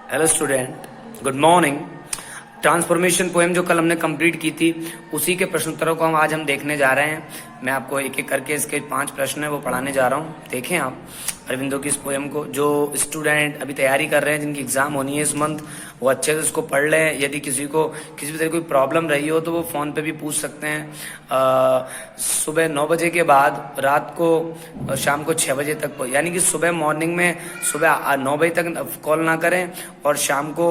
Hello student, good morning. Transformation poem जो कल हमने कंप्लीट की थी उसी के प्रश्नोत्तरों को आज हम देखने जा रहे हैं। मैं आपको एक एक करके इसके 5 प्रश्न है वो पढ़ाने जा रहा हूँ। देखें आप अरविंदो की इस पोएम को। जो स्टूडेंट अभी तैयारी कर रहे हैं, जिनकी एग्जाम होनी है इस मंथ, वो अच्छे से इसको पढ़ लें। यदि किसी को किसी भी तरह कोई प्रॉब्लम रही हो तो वो फ़ोन पे भी पूछ सकते हैं। सुबह 9 बजे के बाद रात को शाम को 6 बजे तक, यानी कि सुबह मॉर्निंग में सुबह 9 बजे तक कॉल ना करें और शाम को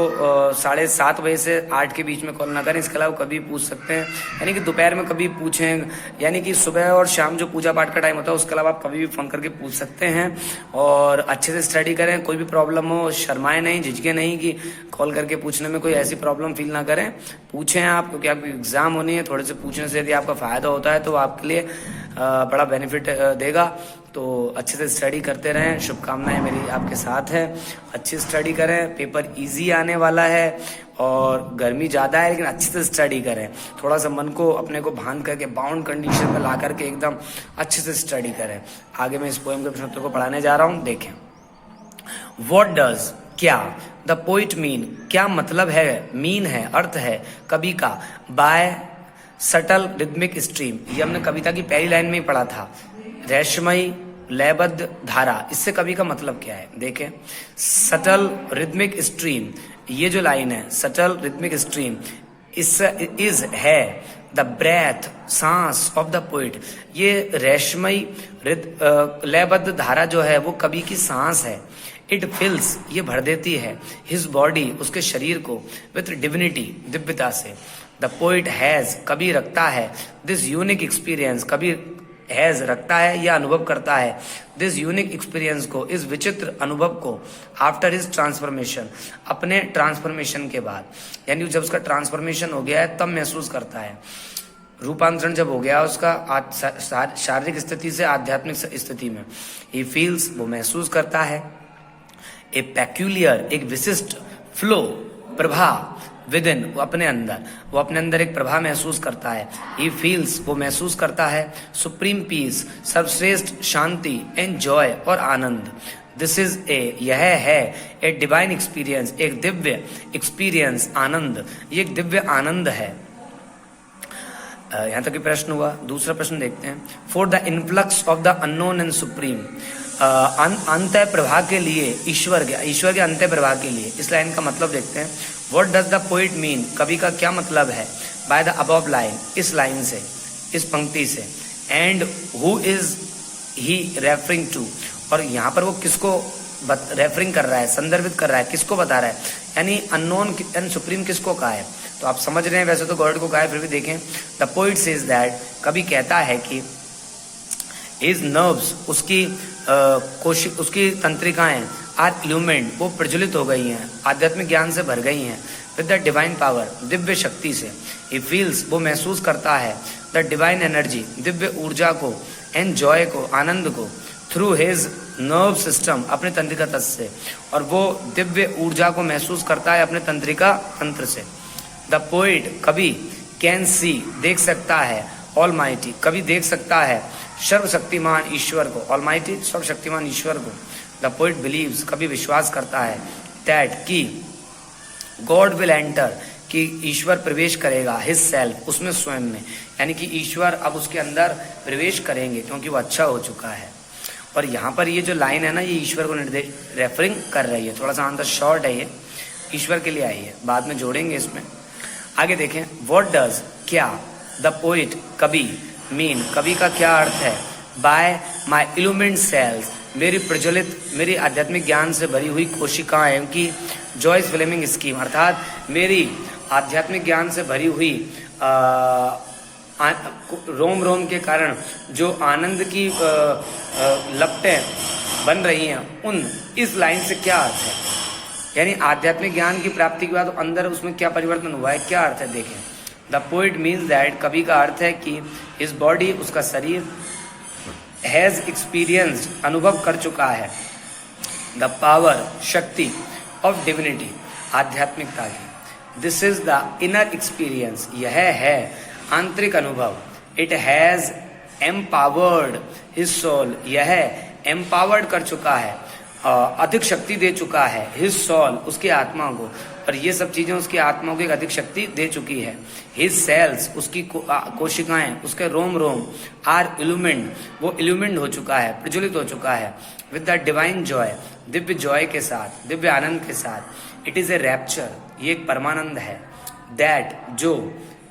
7:30 बजे से 8 के बीच में कॉल ना करें। इसके अलावा कभी पूछ सकते हैं, यानी कि दोपहर में कभी पूछें, यानी कि सुबह और शाम जो पूजा पाठ का टाइम होता है उसके अलावा आप कभी भी फ़ोन करके पूछ सकते हैं। और अच्छे से स्टडी करें। कोई भी प्रॉब्लम हो शर्माएं नहीं, झिझके नहीं कि कॉल करके पूछने में कोई ऐसी प्रॉब्लम फील ना करें। पूछें आप, क्योंकि आपकी एग्जाम होनी है। थोड़े से पूछने से यदि आपका फायदा होता है तो आपके लिए बड़ा बेनिफिट देगा। तो अच्छे से स्टडी करते रहें। शुभकामनाएं मेरी आपके साथ है। अच्छी स्टडी करें, पेपर इजी आने वाला है और गर्मी ज़्यादा है, लेकिन अच्छे से स्टडी करें। थोड़ा सा मन को अपने को बांध करके बाउंड कंडीशन में ला करके एकदम अच्छे से स्टडी करें। आगे मैं इस पोएम के प्रश्नोत्तर को पढ़ाने जा रहा हूँ। देखें, व्हाट डज, क्या, द पोइट मीन, क्या मतलब है, मीन है, अर्थ है कवि का, बाय सटल रिदमिक स्ट्रीम, ये हमने कविता की पहली लाइन में ही पढ़ा था। रहस्यमयी लयबद्ध धारा, इससे कवि का मतलब क्या है। देखें, सटल रिदमिक स्ट्रीम, ये जो लाइन है सटल रिदमिक स्ट्रीम, इस इज है द ब्रेथ, सांस ऑफ द पोइट। ये रहस्यमयी लयबद्ध धारा जो है वो कवि की सांस है। इट फिल्स, ये भर देती है, हिज बॉडी, उसके शरीर को, विथ डिविनिटी, दिव्यता से। द पोइट हैज, कवि रखता है, दिस यूनिक एक्सपीरियंस, कवि हैज रखता है या अनुभव करता है, दिस यूनिक एक्सपीरियंस को, इस विचित्र अनुभव को, आफ्टर हिज ट्रांसफॉर्मेशन, अपने ट्रांसफॉर्मेशन के बाद, यानी जब उसका ट्रांसफॉर्मेशन हो गया है तब महसूस करता है। रूपांतरण जब हो गया उसका शारीरिक स्थिति से आध्यात्मिक स्थिति में, ही फील्स, वो महसूस करता है, ए पेक्यूलियर, एक विशिष्ट, फ्लो, प्रभा, विदिन, वो अपने अंदर एक प्रभा महसूस करता है। ही फील्स, वो महसूस करता है, सुप्रीम पीस, सर्वश्रेष्ठ शांति, एंड जॉय, और आनंद। दिस इज ए, यह है, ए डिवाइन एक्सपीरियंस, एक दिव्य एक्सपीरियंस, आनंद, ये एक दिव्य आनंद है। यहाँ तक कि प्रश्न हुआ। दूसरा प्रश्न देखते हैं। For the influx of the unknown and supreme, अंतः प्रभा के लिए, ईश्वर के अंतः प्रभा के लिए, इस लाइन का मतलब देखते हैं। What does the poet mean, कवि का क्या मतलब है, बाय द अबव लाइन, इस लाइन से, इस पंक्ति से, and who is he referring to, और यहाँ पर वो किसको रेफरिंग कर रहा है, संदर्भित कर रहा है, किसको बता रहा है, यानी अननोन एंड सुप्रीम किसको कहा है। तो आप समझ रहे हैं, वैसे तो गॉड को कहा है, फिर भी देखें। द पोइट सेज दैट, कवि कहता है कि हिज नर्व्स, उसकी तंत्रिकाएं, आर इल्यूमिनेड, वो प्रज्वलित हो गई हैं, आध्यात्मिक ज्ञान से भर गई हैं, with the divine power, Divya शक्ति से। ही फील्स, वो महसूस करता है, द डिवाइन एनर्जी, दिव्य ऊर्जा को, एंड जॉय को, आनंद को, थ्रू हिज नर्व सिस्टम, अपने तंत्रिका तंत्र से, और वो दिव्य ऊर्जा को महसूस करता है अपने तंत्रिका तंत्र से। द पोइट, कवि, कैन सी, देख सकता है, ऑलमाइटी, कवि देख सकता है सर्वशक्तिमान ईश्वर को, ऑलमाइटी, सर्वशक्तिमान ईश्वर को। द पोइट बिलीव्स, कवि विश्वास करता है, दैट, कि गॉड विल एंटर, कि ईश्वर प्रवेश करेगा, हिज सेल्फ, उसमें स्वयं में, यानी कि ईश्वर अब उसके अंदर प्रवेश करेंगे क्योंकि वो अच्छा हो चुका है। और यहाँ पर ये जो लाइन है ना, ये ईश्वर को रेफरिंग कर रही है। थोड़ा सा आंसर शॉर्ट है, ये ईश्वर के लिए आई है, बाद में जोड़ेंगे इसमें। आगे देखें, व्हाट डज, क्या, द पोइट, कवि, मीन, कवि का क्या अर्थ है, बाय माई इल्यूमिनेटेड सेल्स, मेरी प्रज्वलित, मेरी आध्यात्मिक ज्ञान से भरी हुई कोशिकाएं की, जॉयस फ्लेमिंग स्कीम, अर्थात मेरी आध्यात्मिक ज्ञान से भरी हुई रोम रोम के कारण जो आनंद की लपटें बन रही हैं, उन, इस लाइन से क्या अर्थ है, यानी आध्यात्मिक ज्ञान की प्राप्ति के बाद अंदर उसमें क्या परिवर्तन हुआ है, क्या अर्थ है। देखें, द पोइट मीन्स दैट, कवि का अर्थ है कि इस बॉडी, उसका शरीर, हैज एक्सपीरियंस्ड, अनुभव कर चुका है, द पावर, शक्ति, ऑफ डिविनिटी, आध्यात्मिकता की। This is the inner experience, यह है आंतरिक अनुभव। It has empowered his soul, यह एम्पावर्ड कर चुका है अधिक शक्ति दे चुका है, हिज सॉल उसकी आत्मा को, और ये सब चीजें उसकी आत्मा को एक अधिक शक्ति दे चुकी है। हिज सेल्स उसकी कोशिकाएं, उसके रोम रोम आर इल्यूमिन्ड, वो इल्यूमिन्ड हो चुका है, प्रज्वलित हो चुका है, with the divine Joy, Divya Joy के साथ, दिव्य आनंद के साथ। इट इज ए रैप्चर, ये एक परमानंद है, दैट जो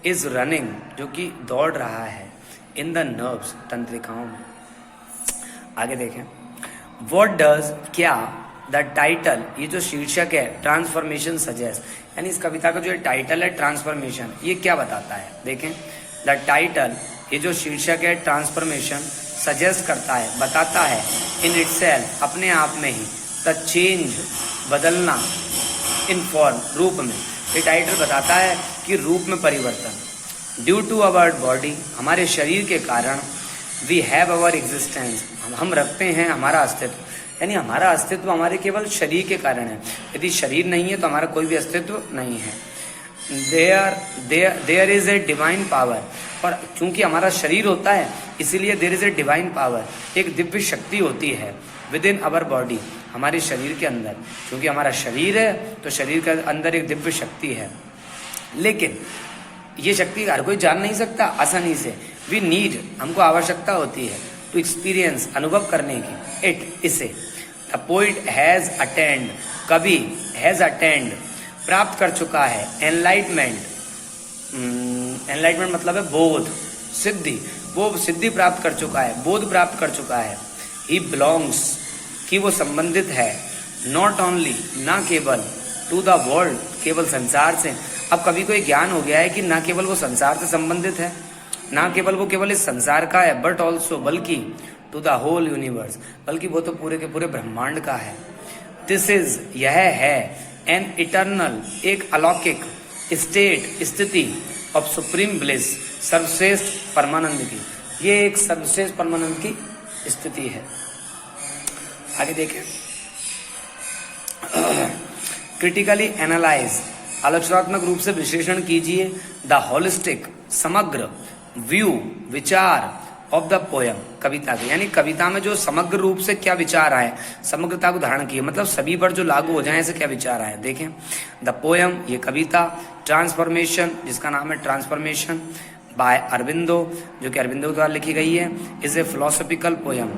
इज रनिंग, जो कि दौड़ रहा है, इन द नर्व्स तंत्रिकाओं में। आगे देखें, व्हाट डज, क्या, द टाइटल, ये जो शीर्षक है ट्रांसफॉर्मेशन सजेस्ट, यानी इस कविता का जो टाइटल है ट्रांसफॉर्मेशन, ये क्या बताता है? देखें, द टाइटल, ये जो शीर्षक है ट्रांसफॉर्मेशन सजेस्ट करता है, बताता है, इन इटसेल्फ, अपने आप में ही, द चेंज, बदलना, इन फॉर्म, रूप में। ये टाइटल बताता है कि रूप में परिवर्तन। ड्यू टू अवर बॉडी, हमारे शरीर के कारण, वी हैव अवर एग्जिस्टेंस, हम रखते हैं हमारा अस्तित्व, यानी हमारा अस्तित्व हमारे केवल शरीर के कारण है। यदि शरीर नहीं है तो हमारा कोई भी अस्तित्व नहीं है। There is a divine power, और चूंकि हमारा शरीर होता है इसीलिए there is a divine power, एक दिव्य शक्ति होती है विद इन अवर बॉडी, हमारे शरीर के अंदर। क्योंकि हमारा शरीर है तो शरीर के अंदर एक दिव्य शक्ति है, लेकिन ये शक्ति हर कोई जान नहीं सकता आसानी से। वी नीड, हमको आवश्यकता होती है, टू एक्सपीरियंस, अनुभव करने की, इट, इसे। द पोइट हैज अटेंड, कवि हैज अटेंड, प्राप्त कर चुका है, एनलाइटमेंट, एनलाइटमेंट मतलब है बोध, सिद्धि, वो सिद्धि प्राप्त कर चुका है, बोध प्राप्त कर चुका है। ही बिलोंग्स, कि वो संबंधित है, नॉट ओनली, ना केवल, टू द वर्ल्ड, केवल संसार से। अब कभी कोई ज्ञान हो गया है कि ना केवल वो संसार से संबंधित है, ना केवल वो केवल इस संसार का है, बट ऑल्सो, बल्कि, टू द होल यूनिवर्स, बल्कि वो तो पूरे के पूरे ब्रह्मांड का है। दिस इज, यह है, एन इटर्नल, एक अलौकिक, स्टेट, स्थिति, ऑफ सुप्रीम ब्लिस, सर्वश्रेष्ठ परमानंद की, ये एक सर्वश्रेष्ठ परमानंद की स्थिति है। आगे देखें, क्रिटिकली एनालाइज, आलोचनात्मक रूप से विश्लेषण कीजिए, द होलिस्टिक, समग्र, व्यू, विचार, ऑफ द पोयम, कविता के, यानी कविता में जो समग्र रूप से क्या विचार आए, समग्रता को धारण किए, मतलब सभी पर जो लागू हो जाए ऐसे क्या विचार आए। देखें, द पोयम, ये कविता, ट्रांसफॉर्मेशन, जिसका नाम है ट्रांसफॉर्मेशन, बाय अरविंदो, जो कि अरविंदो द्वारा लिखी गई है, इज ए फिलोसॉफिकल पोयम,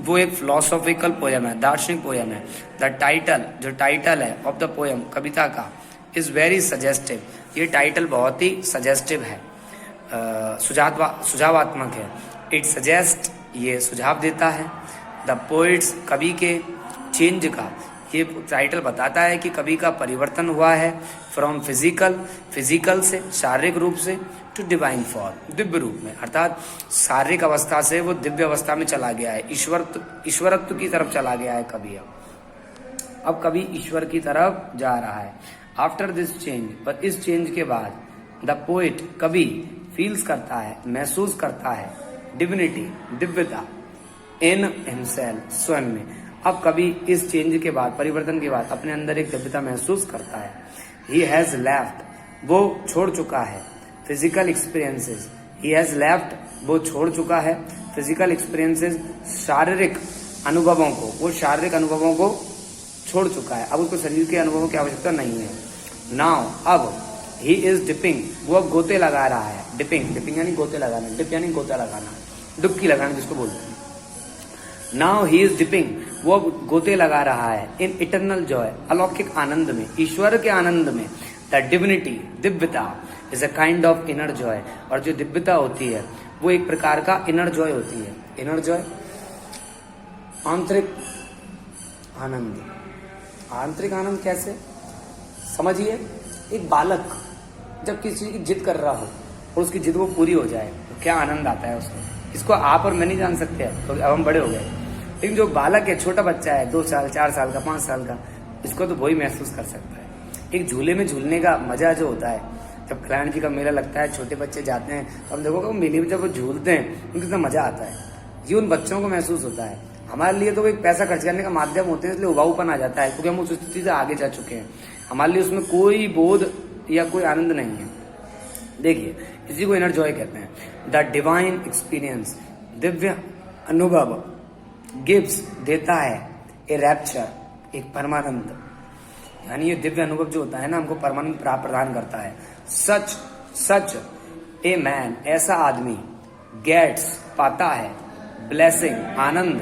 वो एक फिलोसॉफिकल पोयम है, दार्शनिक पोयम है। द टाइटल, जो टाइटल है ऑफ द पोयम, कविता का, इज वेरी सजेस्टिव, ये टाइटल बहुत ही सजेस्टिव है, सुझावात्मक है। इट सजेस्ट, ये सुझाव देता है। द पोइट्स, कवि के, चेंज का, ये टाइटल बताता है कि कवि का परिवर्तन हुआ है, फ्रॉम फिजिकल से, शारीरिक रूप से, टू डिवाइन फॉर्म, दिव्य रूप में, अर्थात शारीरिक अवस्था से वो दिव्य अवस्था में चला गया है, ईश्वरत्व की तरफ चला गया है कवि। अब कवि ईश्वर की तरफ जा रहा है। आफ्टर दिस चेंज, और इस चेंज के बाद, द पोइट, कवि, फील्स करता है, महसूस करता है, डिविनिटी, दिव्यता, इन हिमसेल्फ, स्वयं में। अब कवि इस चेंज के बाद, परिवर्तन के बाद, अपने अंदर एक दिव्यता महसूस करता है। ही हैज लेफ्ट, वो छोड़ चुका है, physical experiences, he has left, वो छोड़ चुका है, फिजिकल एक्सपीरियंसेस, शारीरिक अनुभवों को, वो शारीरिक अनुभवों को छोड़ चुका है, अब उसको शरीर के अनुभवों की आवश्यकता नहीं है। नाउ, अब, ही इज डिपिंग, वो अब गोते लगा रहा है, डिपिंग यानी गोते लगाना, डिप यानी गोता लगाना, डुबकी लगाना जिसको बोलते हैं। नाउ ही इज डिपिंग, वो अब गोते लगा रहा है, इन इटर्नल जॉय, अलौकिक आनंद में, ईश्वर के आनंद में। द डिविनिटी, दिव्यता, is a kind of inner Joy, और जो दिव्यता होती है वो एक प्रकार का इनर जॉय होती है। इनर जॉय, आंतरिक आनंद। आंतरिक आनंद कैसे समझिए, एक बालक जब किसी चीज की जिद कर रहा हो और उसकी जिद वो पूरी हो जाए तो क्या आनंद आता है उसको। इसको आप और मैं नहीं जान सकते हैं, तो अब हम बड़े हो गए, लेकिन जो बालक है, छोटा बच्चा है, 2 साल, 4 साल का, 5 साल का, इसको तो वही महसूस कर सकता है। एक झूले में झूलने का मजा जो होता है, जब कल्याण जी का मेला लगता है, छोटे बच्चे जाते हैं, तो हम देखोगे मेले में जब वो झूलते हैं उनको कितना मजा आता है, ये उन बच्चों को महसूस होता है। हमारे लिए तो वो एक पैसा खर्च करने का माध्यम होते हैं, इसलिए उबाऊपन आ जाता है, क्योंकि हम उस स्थिति से आगे जा चुके हैं, हमारे लिए उसमें कोई बोध या कोई आनंद नहीं है। देखिए, इसी को इनर जॉय कहते हैं। द डिवाइन एक्सपीरियंस, दिव्य अनुभव, गिव्स, देता है, ए रैप्चर, एक परमानंद, यानी ये दिव्य अनुभव जो होता है ना हमको परमानंद प्रदान करता है। सच ए मैन, ऐसा आदमी, गेट्स पाता है, blessing Anand,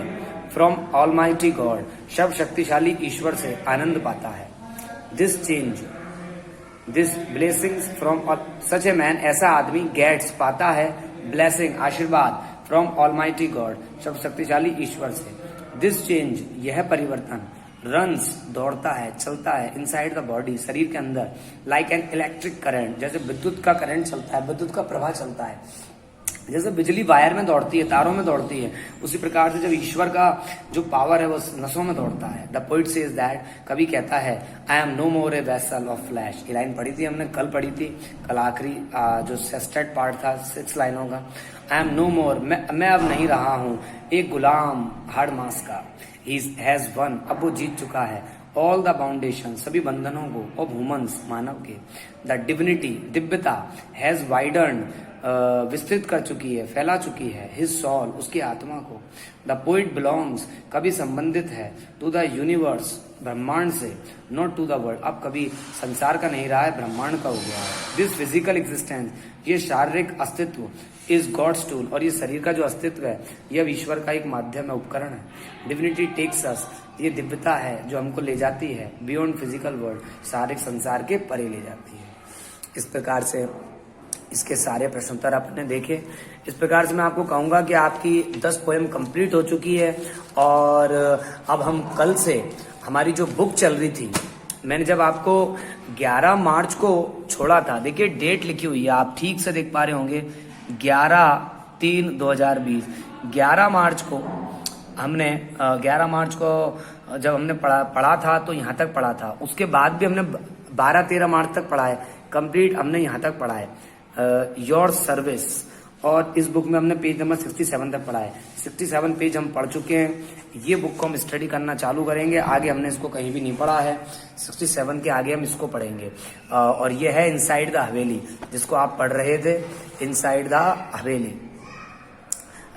from almighty God, सब शक्तिशाली ईश्वर से आनंद पाता है। This blessings from, such a man, ऐसा आदमी, गेट्स पाता है, ब्लेसिंग आशीर्वाद, फ्रॉम ऑलमाइटी गॉड, सब शक्तिशाली ईश्वर से। दिस चेंज, यह परिवर्तन, रन्स दौड़ता है, चलता है, इनसाइड द बॉडी, शरीर के अंदर, लाइक एन इलेक्ट्रिक करंट, जैसे विद्युत का करंट चलता है, विद्युत का प्रवाह चलता है, जैसे बिजली वायर में दौड़ती है, तारों में दौड़ती है, उसी प्रकार से जब ईश्वर का जो पावर है वो नसों में दौड़ता है। द पोइट सेज दैट, कवि कहता है, I am no more a vessel of flesh. ये लाइन पढ़ी थी हमने, कल पढ़ी थी, कल आखिरी जो सेस्टेड पार्ट था 6 लाइनों का। आई एम नो मोर, मैं अब नहीं रहा हूं एक गुलाम हाड़ मास का। ही हैज वन, अब वो जीत चुका है, ऑल द बाउंडेशन, सभी बंधनों को, ऑफ ह्यूमंस, मानव के। द डिविनिटी, दिव्यता, हैज वाइडन, विस्तृत कर चुकी है, फैला चुकी है, हिज सॉल, उसकी आत्मा को। द पोइट बिलोंग्स, कभी संबंधित है, टू द यूनिवर्स, ब्रह्मांड से, नॉट टू द वर्ल्ड, अब कभी संसार का नहीं रहा है, ब्रह्मांड का हो गया है। दिस फिजिकल एग्जिस्टेंस, ये शारीरिक अस्तित्व, इज गॉड्स टूल, और ये शरीर का जो अस्तित्व है यह ईश्वर का एक माध्यम है, उपकरण है। डिविनिटी टेक्स अस, ये दिव्यता है जो हमको ले जाती है बियॉन्ड फिजिकल वर्ल्ड, शारीरिक संसार के परे ले जाती है। इस प्रकार से इसके सारे प्रश्नोत्तर आपने देखे। इस प्रकार से मैं आपको कहूंगा कि आपकी 10 पोएम कंप्लीट हो चुकी है, और अब हम कल से हमारी जो बुक चल रही थी, मैंने जब आपको 11 मार्च को छोड़ा था, देखिए डेट लिखी हुई है, आप ठीक से देख पा रहे होंगे, 11/3/2020। 11 मार्च को हमने 11 मार्च को जब हमने पढ़ा था तो यहाँ तक पढ़ा था, उसके बाद भी हमने 12-13 मार्च तक पढ़ा है, कंप्लीट हमने यहाँ तक पढ़ा है योर सर्विस, और इस बुक में हमने पेज नंबर 67 तक पढ़ा है। 67 पेज हम पढ़ चुके हैं। ये बुक को हम स्टडी करना चालू करेंगे, आगे हमने इसको कहीं भी नहीं पढ़ा है, 67 के आगे हम इसको पढ़ेंगे। और ये है इनसाइड द हवेली, जिसको आप पढ़ रहे थे, inside the Haveli,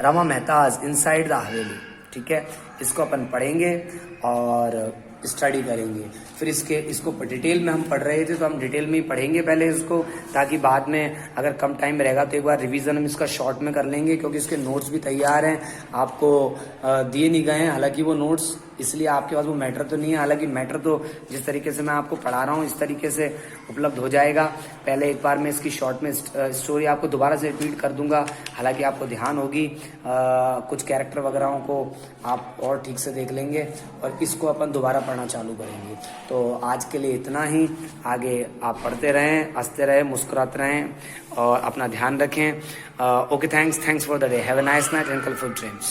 Rama Mehta's, inside the हवेली, ठीक है। इसको अपन पढ़ेंगे और स्टडी करेंगे। फिर इसको डिटेल में हम पढ़ रहे थे तो हम डिटेल में ही पढ़ेंगे पहले इसको, ताकि बाद में अगर कम टाइम रहेगा तो एक बार रिवीजन हम इसका शॉर्ट में कर लेंगे, क्योंकि इसके नोट्स भी तैयार हैं, आपको दिए नहीं गए हैं। हालांकि वो नोट्स, इसलिए आपके पास वो मैटर तो नहीं है, हालांकि मैटर तो जिस तरीके से मैं आपको पढ़ा रहा हूँ इस तरीके से उपलब्ध हो जाएगा। पहले एक बार मैं इसकी शॉर्ट में स्टोरी आपको दोबारा से रिपीट कर दूंगा, हालांकि आपको ध्यान होगी, कुछ कैरेक्टर वगैरह को आप और ठीक से देख लेंगे, और इसको अपन दोबारा पढ़ना चालू करेंगे। तो आज के लिए इतना ही, आगे आप पढ़ते रहें, हंसते रहें, मुस्कुराते रहें, और अपना ध्यान रखें। Okay, thanks for the day, have a nice night and colourful dreams.